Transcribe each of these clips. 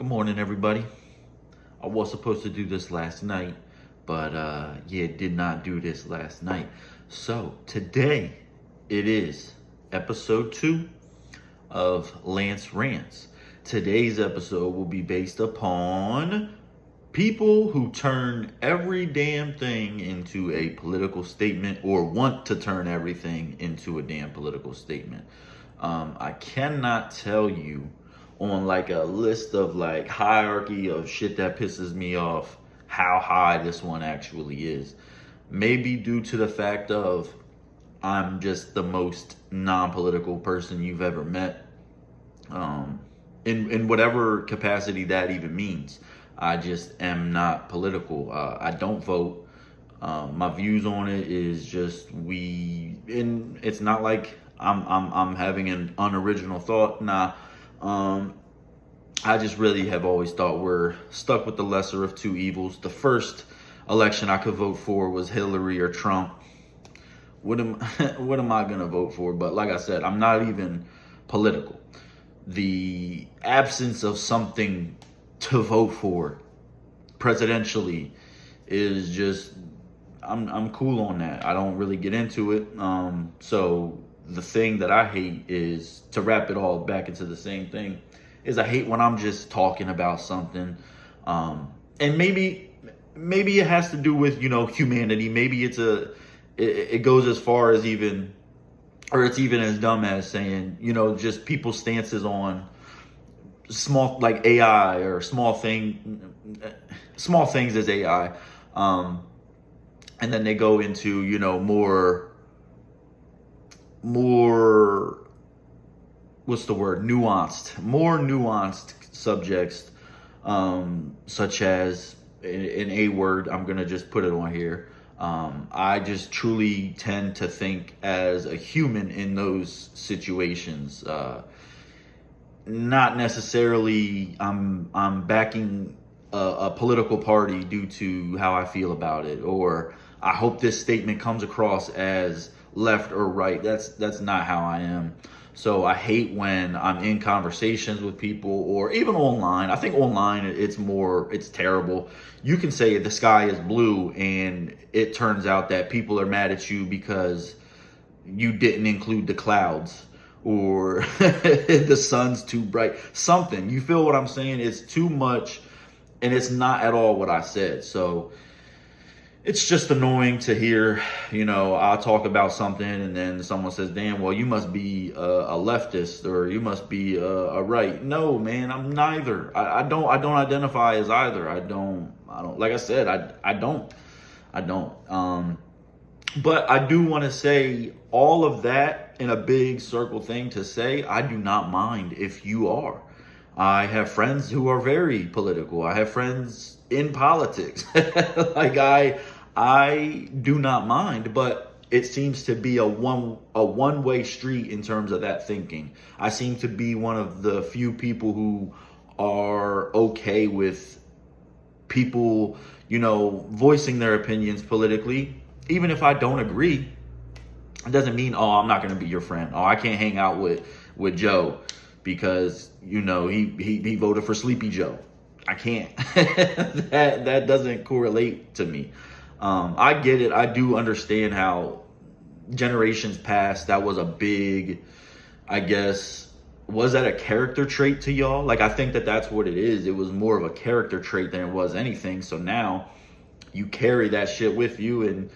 Good morning, everybody. I was supposed to do this last night, but did not do this last night. So today it is episode 2 of Lance Rants. Today's episode will be based upon people who turn every damn thing into a political statement or want to turn everything into a damn political statement. I cannot tell you on like a list of like hierarchy of shit that pisses me off how high this one actually is. Maybe due to the fact of I'm just the most non-political person you've ever met. In whatever capacity that even means. I just am not political. I don't vote. My views on it is just it's not like I'm having an unoriginal thought. Nah. I just really have always thought we're stuck with the lesser of two evils. The first election I could vote for was Hillary or Trump. What am I gonna vote for? But like I said, I'm not even political. The absence of something to vote for presidentially is just I'm cool on that. I don't really get into it. So the thing that I hate is, to wrap it all back into the same thing, is I hate when I'm just talking about something. And maybe it has to do with, humanity. Maybe it goes as far as it's even as dumb as saying, just people's stances on small, like AI or small things as AI. And then they go into, more what's the word? More nuanced subjects, such as an A word. I'm going to just put it on here. I just truly tend to think as a human in those situations. Not necessarily I'm backing a political party due to how I feel about it, or I hope this statement comes across as left or right. That's not how I am. So I hate when I'm in conversations with people, or even online. I think online it's terrible. You can say the sky is blue and it turns out that people are mad at you because you didn't include the clouds, or the sun's too bright. Something. You feel what I'm saying? It's too much, and it's not at all what I said. So it's just annoying to hear, I'll talk about something and then someone says, damn, well, you must be a leftist, or you must be a right. No, man, I'm neither. I don't identify as either. I don't, like I said, I don't. But I do want to say all of that in a big circle thing to say, I do not mind if you are. I have friends who are very political. I have friends in politics. Like I do not mind, but it seems to be a one-way street in terms of that thinking. I seem to be one of the few people who are okay with people, voicing their opinions politically. Even if I don't agree, it doesn't mean, I'm not going to be your friend. I can't hang out with Joe because, he voted for Sleepy Joe. I can't. That doesn't correlate to me. I get it. I do understand how generations past, that was a big, I guess, was that a character trait to y'all? Like, I think that's what it is. It was more of a character trait than it was anything. So now you carry that shit with you, and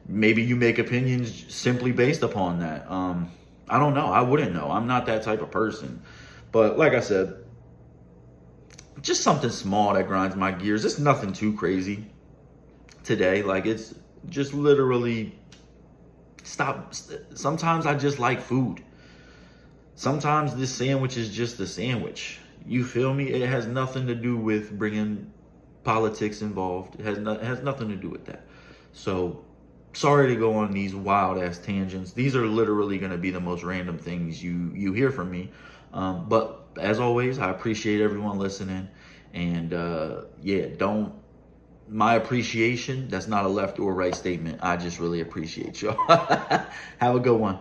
maybe you make opinions simply based upon that. I don't know. I wouldn't know. I'm not that type of person. But like I said, just something small that grinds my gears. It's nothing too crazy today. Like, it's just literally stop. Sometimes I just like food. Sometimes this sandwich is just a sandwich. You feel me? It has nothing to do with bringing politics involved. It has nothing to do with that. So sorry to go on these wild ass tangents. These are literally going to be the most random things you hear from me. But as always, I appreciate everyone listening. And my appreciation, that's not a left or right statement. I just really appreciate y'all. Have a good one.